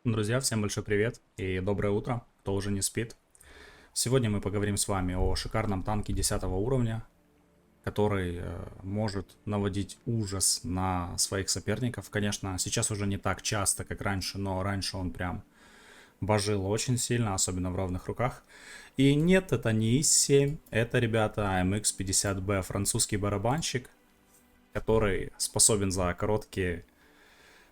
Друзья, всем большой привет и доброе утро, кто уже не спит. Сегодня мы поговорим с вами о шикарном танке 10 уровня, который может наводить ужас на своих соперников. Конечно, сейчас уже не так часто, как раньше, но раньше он прям божил очень сильно, особенно в равных руках. И нет, это не ИС-7, это, ребята, AMX-50B, французский барабанщик, который способен за короткий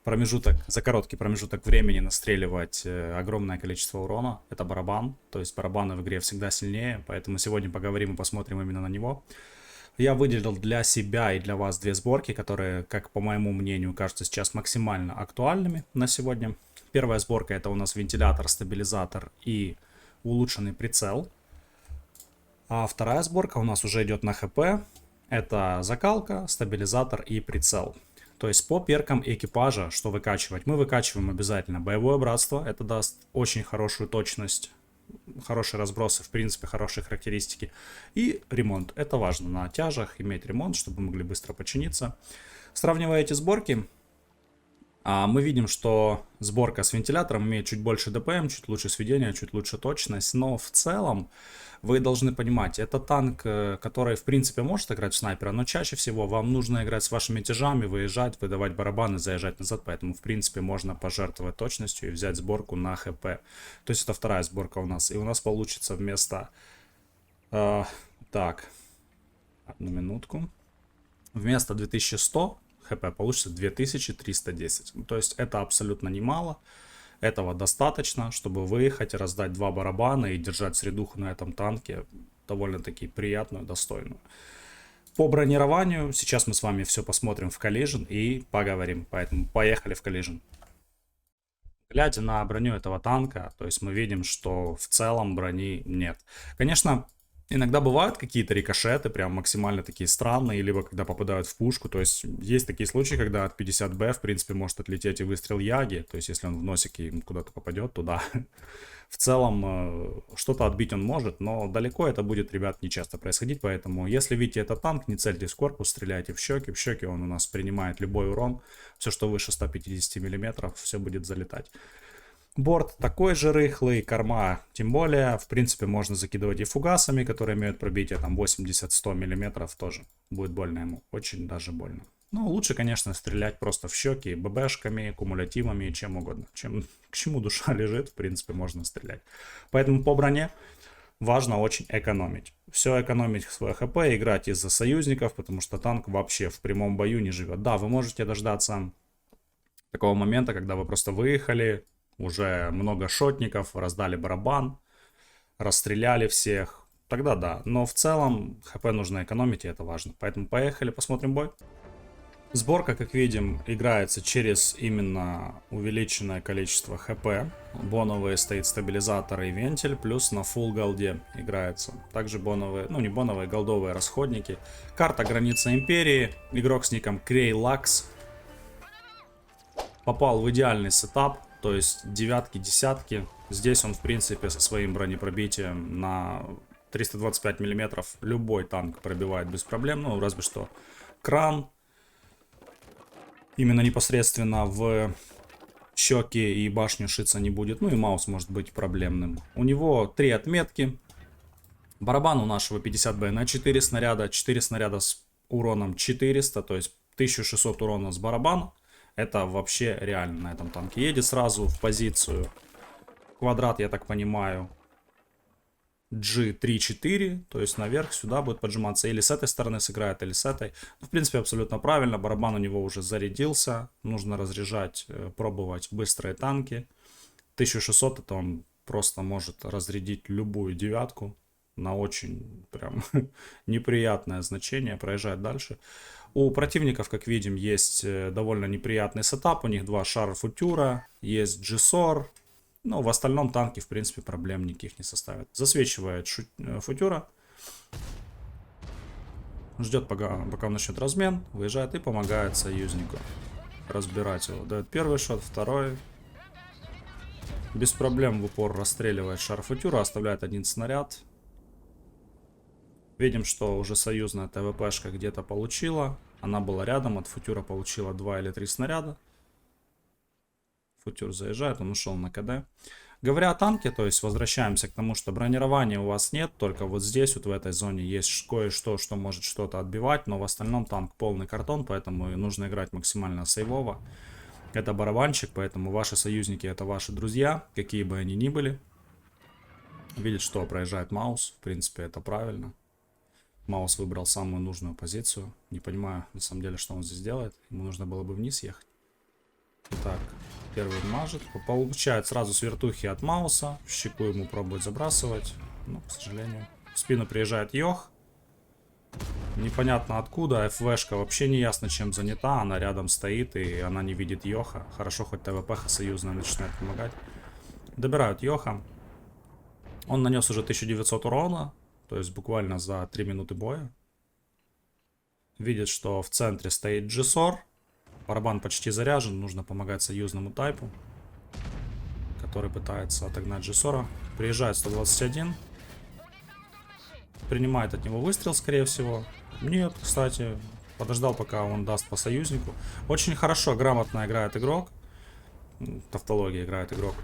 промежуток времени настреливать огромное количество урона. Это барабан, то есть барабаны в игре всегда сильнее, поэтому сегодня поговорим и посмотрим именно на него. Я выделил для себя и для вас две сборки, которые, как по моему мнению, кажутся сейчас максимально актуальными на сегодня. Первая сборка — это у нас вентилятор, стабилизатор и улучшенный прицел. А вторая сборка у нас уже идет на ХП. Это закалка, стабилизатор и прицел. То есть по перкам экипажа, что выкачивать? Мы выкачиваем обязательно боевое братство. Это даст очень хорошую точность, хорошие разбросы, в принципе, хорошие характеристики. И ремонт. Это важно на тяжах иметь ремонт, чтобы мы могли быстро починиться. Сравнивая эти сборки, мы видим, что сборка с вентилятором имеет чуть больше ДПМ, чуть лучше сведение, чуть лучше точность. Но в целом вы должны понимать, это танк, который в принципе может играть в снайпера, но чаще всего вам нужно играть с вашими тяжами, выезжать, выдавать барабаны, заезжать назад. Поэтому в принципе можно пожертвовать точностью и взять сборку на ХП. То есть это вторая сборка у нас. И у нас получится вместо... так, одну минутку. Вместо 2100 ХП получится 2310. То есть это абсолютно немало. Этого достаточно, чтобы выехать, раздать два барабана и держать средуху на этом танке довольно-таки приятную, достойную. По бронированию сейчас мы с вами все посмотрим в Collision и поговорим. Поэтому поехали в Collision. Глядя на броню этого танка, то есть мы видим, что в целом брони нет. Конечно, иногда бывают какие-то рикошеты, прям максимально такие странные, либо когда попадают в пушку. То есть есть такие случаи, когда от 50Б, в принципе, может отлететь и выстрел Яги. То есть если он в носик и куда-то попадет, туда. В целом, что-то отбить он может, но далеко это будет, ребят, не часто происходить. Поэтому, если видите этот танк, не цельтесь в корпус, стреляйте в щеки. В щеки он у нас принимает любой урон. Все, что выше 150 мм, все будет залетать. Борт такой же рыхлый, корма тем более. В принципе, можно закидывать и фугасами, которые имеют пробитие там 80-100 мм. Тоже будет больно ему, очень даже больно. Но лучше, конечно, стрелять просто в щеки ББшками, кумулятивами, чем угодно. К чему душа лежит, в принципе, можно стрелять. Поэтому по броне важно очень экономить. Все экономить свое ХП, играть из-за союзников, потому что танк вообще в прямом бою не живет. Да, вы можете дождаться такого момента, когда вы просто выехали, уже много шотников, раздали барабан, расстреляли всех. Тогда да, но в целом ХП нужно экономить, и это важно. Поэтому поехали, посмотрим бой. Сборка, как видим, играется через именно увеличенное количество ХП. Боновые стоит стабилизатор и вентиль, плюс на full голде играется. Также боновые, ну не боновые, голдовые расходники. Карта граница империи. Игрок с ником Крей-Лакс попал в идеальный сетап, то есть девятки, десятки. Здесь он, в принципе, со своим бронепробитием на 325 мм любой танк пробивает без проблем. Ну, разве что кран именно непосредственно в щеки и башню шиться не будет. Ну и маус может быть проблемным. У него 3 отметки. Барабан у нашего 50Б на 4 снаряда. 4 снаряда с уроном 400, то есть 1600 урона с барабана. Это вообще реально на этом танке. Едет сразу в позицию квадрат, я так понимаю, G3-4, то есть наверх сюда будет поджиматься. Или с этой стороны сыграет, или с этой. Ну, в принципе, абсолютно правильно. Барабан у него уже зарядился. Нужно разряжать, пробовать быстрые танки. 1600 это он просто может разрядить любую девятку на очень прям неприятное значение. Проезжает дальше. У противников, как видим, есть довольно неприятный сетап. У них два шара футюра, есть GSOR. Но в остальном танки, в принципе, проблем никаких не составят. Засвечивает футюра. Ждет, пока он начнет размен. Выезжает и помогает союзнику разбирать его. Дает первый шот, второй. Без проблем в упор расстреливает шар футюра. Оставляет один снаряд. Видим, что уже союзная ТВПшка где-то получила. Она была рядом, от футюра получила 2 или 3 снаряда. Футюр заезжает, он ушел на КД. Говоря о танке, то есть возвращаемся к тому, что бронирования у вас нет, только вот здесь, вот в этой зоне, есть кое-что, что может что-то отбивать, но в остальном танк полный картон, поэтому нужно играть максимально сейвово. Это барабанщик, поэтому ваши союзники это ваши друзья, какие бы они ни были. Видит, что проезжает Маус, в принципе это правильно. Маус выбрал самую нужную позицию, не понимаю на самом деле, что он здесь делает, ему нужно было бы вниз ехать. Так, первый мажет. Получает сразу с вертухи от Мауса. В щеку ему пробует забрасывать. Но, к сожалению. В спину приезжает Йох. Непонятно откуда. ФВшка вообще не ясно чем занята. Она рядом стоит и она не видит Йоха. Хорошо, хоть ТВП союзная начинает помогать. Добирают Йоха. Он нанес уже 1900 урона. То есть буквально за 3 минуты боя. Видит, что в центре стоит Джессор. Барабан почти заряжен, нужно помогать союзному тайпу, который пытается отогнать Джессора. Приезжает 121. Принимает от него выстрел, скорее всего. Нет, кстати, подождал, пока он даст по союзнику. Очень хорошо, грамотно играет игрок. Тавтология играет игрок.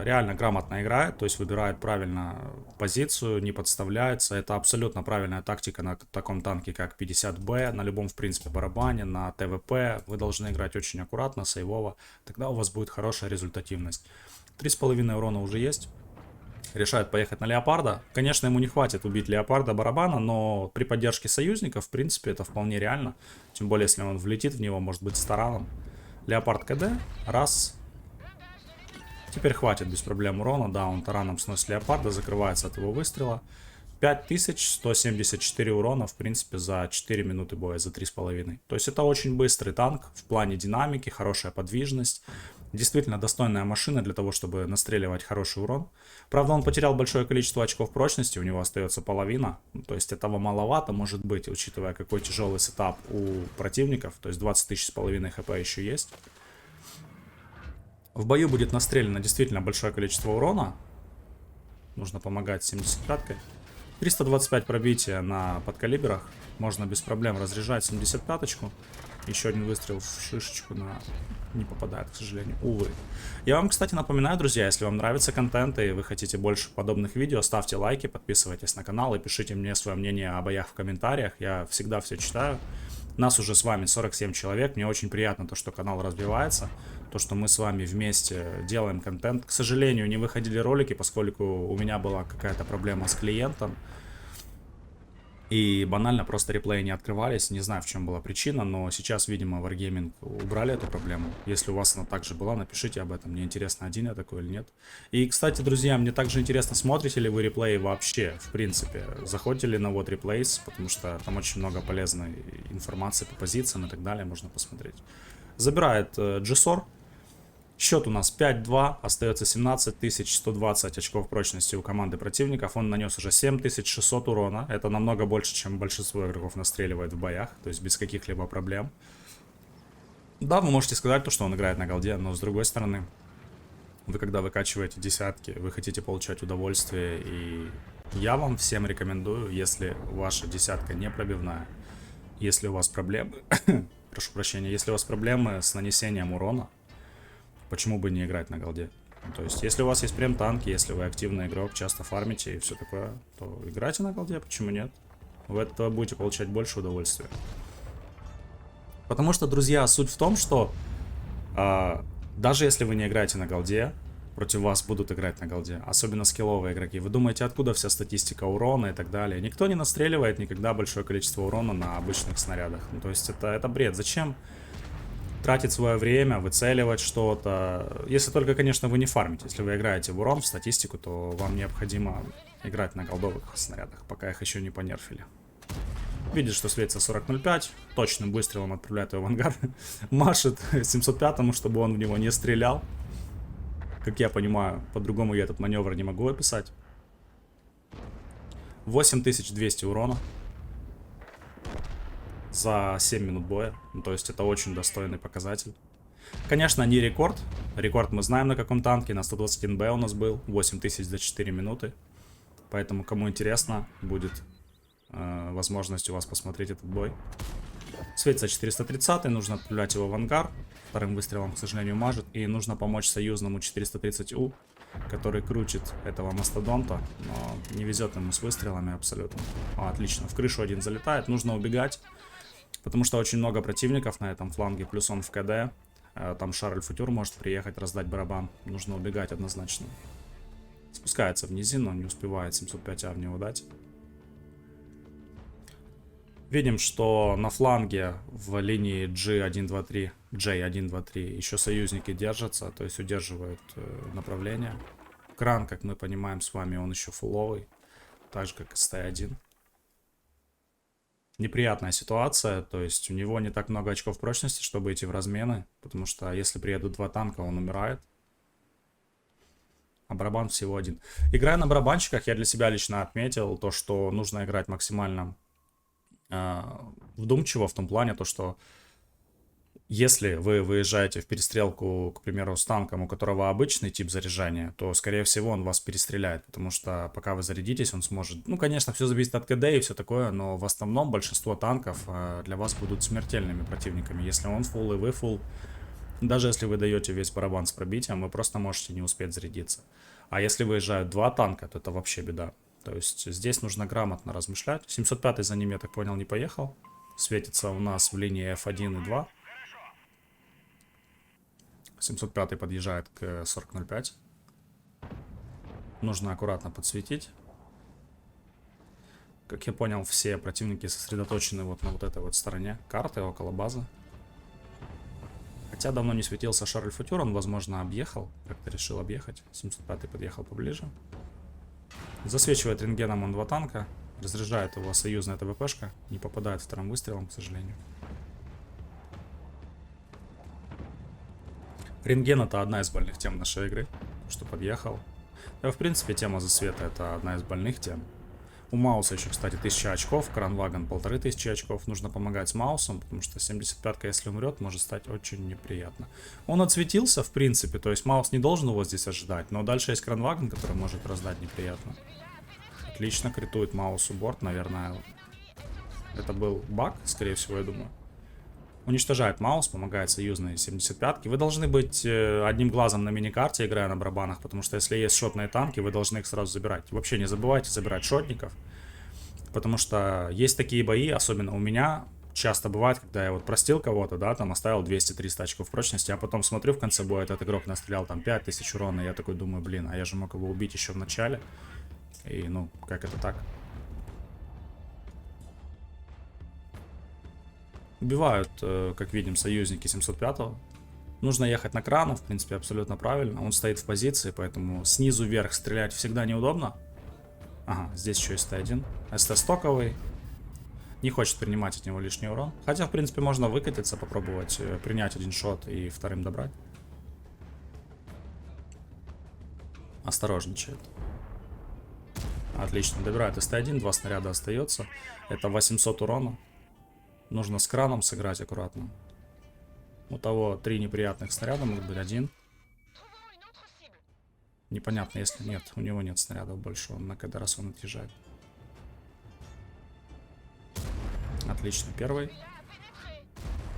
Реально грамотно играет, то есть выбирает правильно позицию, не подставляется. Это абсолютно правильная тактика на таком танке, как 50Б, на любом, в принципе, барабане, на ТВП. Вы должны играть очень аккуратно, сейвово, тогда у вас будет хорошая результативность. 3,5 урона уже есть. Решает поехать на Леопарда. Конечно, ему не хватит убить Леопарда барабана, но при поддержке союзников, в принципе, это вполне реально. Тем более, если он влетит в него, может быть, с тараном. Леопард КД, раз. Теперь хватит без проблем урона. Да, он тараном сносит Леопарда, закрывается от его выстрела. 5174 урона, в принципе, за 4 минуты боя, за 3,5. То есть это очень быстрый танк в плане динамики, хорошая подвижность. Действительно достойная машина для того, чтобы настреливать хороший урон. Правда, он потерял большое количество очков прочности, у него остается половина. То есть этого маловато, может быть, учитывая, какой тяжелый сетап у противников. То есть 20 тысяч с половиной хп еще есть. В бою будет настреляно действительно большое количество урона. Нужно помогать 75-кой. 325 пробития на подкалиберах. Можно без проблем разряжать 75-очку. Еще один выстрел в шишечку не попадает, к сожалению. Увы. Я вам, кстати, напоминаю, друзья, если вам нравится контент и вы хотите больше подобных видео, ставьте лайки, подписывайтесь на канал и пишите мне свое мнение о боях в комментариях. Я всегда все читаю. Нас уже с вами 47 человек. Мне очень приятно то, что канал развивается. То, что мы с вами вместе делаем контент. К сожалению, не выходили ролики, поскольку у меня была какая-то проблема с клиентом. И банально просто реплеи не открывались. Не знаю, в чем была причина, но сейчас, видимо, Wargaming убрали эту проблему. Если у вас она также была, напишите об этом. Мне интересно, один я такой или нет. И, кстати, друзья, мне также интересно, смотрите ли вы реплеи вообще, в принципе. Заходите ли на вот реплейс, потому что там очень много полезной информации по позициям и так далее, можно посмотреть. Забирает Джессор. Счет у нас 5-2, остается 17120 очков прочности у команды противников. Он нанес уже 7600 урона. Это намного больше, чем большинство игроков настреливает в боях, то есть без каких-либо проблем. Да, вы можете сказать, что он играет на голде, но с другой стороны, вы когда выкачиваете десятки, вы хотите получать удовольствие. И я вам всем рекомендую, если ваша десятка не пробивная, если у вас проблемы, прошу прощения, если у вас проблемы с нанесением урона, почему бы не играть на голде? То есть, если у вас есть прем танки, если вы активный игрок, часто фармите и все такое, то играйте на голде, почему нет? Вы от этого будете получать больше удовольствия. Потому что, друзья, суть в том, что даже если вы не играете на голде, против вас будут играть на голде. Особенно скилловые игроки. Вы думаете, откуда вся статистика урона и так далее? Никто не настреливает никогда большое количество урона на обычных снарядах. Ну, то есть, это бред. Зачем тратить свое время, выцеливать что-то? Если только, конечно, вы не фармите. Если вы играете в урон, в статистику, то вам необходимо играть на голдовых снарядах, пока их еще не понерфили. Видит, что светится 40.05, точным выстрелом отправляет его в ангар. Машет 705-му, чтобы он в него не стрелял. Как я понимаю, по-другому я этот маневр не могу описать. 8200 урона за 7 минут боя. Ну, то есть это очень достойный показатель. Конечно, не рекорд. Рекорд мы знаем на каком танке. На 121Б у нас был. 8000 за 4 минуты. Поэтому, кому интересно, будет возможность у вас посмотреть этот бой. Светится 430, нужно отправлять его в ангар. Вторым выстрелом, к сожалению, мажет. И нужно помочь союзному 430У, который крутит этого мастодонта. Но не везет ему с выстрелами абсолютно. Отлично, в крышу один залетает. Нужно убегать, потому что очень много противников на этом фланге. Плюс он в КД. Там Шарль Футюр может приехать, раздать барабан. Нужно убегать однозначно. Спускается в низину, не успевает 705А в него дать. Видим, что на фланге в линии J123 еще союзники держатся, то есть удерживают направление. Кран, как мы понимаем с вами, он еще фуловый, так же как и СТ-1. Неприятная ситуация, то есть у него не так много очков прочности, чтобы идти в размены, потому что если приедут два танка, он умирает. А барабан всего один. Играя на барабанщиках, я для себя лично отметил то, что нужно играть максимально вдумчиво в том плане, то что если вы выезжаете в перестрелку, к примеру, с танком, у которого обычный тип заряжания, то, скорее всего, он вас перестреляет, потому что пока вы зарядитесь, он сможет... Ну, конечно, все зависит от КД и все такое, но в основном большинство танков для вас будут смертельными противниками. Если он фулл и вы фулл, даже если вы даете весь барабан с пробитием, вы просто можете не успеть зарядиться. А если выезжают два танка, то это вообще беда. То есть здесь нужно грамотно размышлять. 705 за ним, я так понял, не поехал. Светится у нас в линии F1 и 2. 705 подъезжает к 4005. Нужно аккуратно подсветить. Как я понял, все противники сосредоточены вот на вот этой вот стороне карты, около базы. Хотя давно не светился Шарль Футюр, он, возможно, объехал. Как-то решил объехать. 705 подъехал поближе. Засвечивает рентгеном он два танка. Разряжает его союзная ТВПшка. Не попадает вторым выстрелом, к сожалению. Рентген — это одна из больных тем нашей игры. Что подъехал. Да, в принципе, тема засвета — это одна из больных тем. У Мауса еще, кстати, 1000 очков. Кранвагон 1500 очков. Нужно помогать с Маусом, потому что 75-ка, если умрет, может стать очень неприятно. Он отсветился, в принципе, то есть Маус не должен его здесь ожидать. Но дальше есть Кранвагон, который может раздать неприятно. Отлично, критует Маусу борт, наверное. Это был баг, скорее всего, я думаю. Уничтожает Маус, помогает союзные 75-ки. Вы должны быть одним глазом на миникарте, играя на барабанах, потому что если есть шотные танки, вы должны их сразу забирать. Вообще не забывайте забирать шотников, потому что есть такие бои, особенно у меня часто бывает, когда я вот простил кого-то, да, там оставил 200-300 очков прочности, а потом смотрю в конце боя, этот игрок настрелял там 5000 урона, и я такой думаю, блин, а я же мог его убить еще в начале. И ну, как это так? Убивают, как видим, союзники 705-го. Нужно ехать на крана, в принципе, абсолютно правильно. Он стоит в позиции, поэтому снизу вверх стрелять всегда неудобно. Ага, здесь еще СТ-1. СТ стоковый. Не хочет принимать от него лишний урон. Хотя, в принципе, можно выкатиться, попробовать принять один шот и вторым добрать. Осторожничает. Отлично, добирает СТ-1, 2 снаряда остается. Это 800 урона. Нужно с краном сыграть аккуратно. У того 3 неприятных снаряда, может быть 1. Непонятно, если нет, у него нет снарядов больше, он на КД раз он отъезжает. Отлично, первый.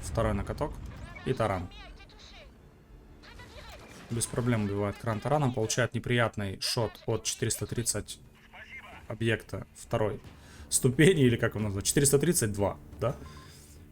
Второй на каток. И таран. Без проблем убивает кран тараном, получает неприятный шот от 430 объекта второй ступени, или как он назвал, 432, да?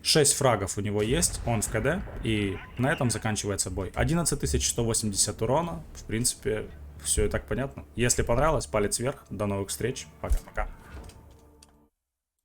6 фрагов у него есть, он в КД, и на этом заканчивается бой. 11180 урона, в принципе, все и так понятно. Если понравилось, палец вверх, до новых встреч, пока-пока.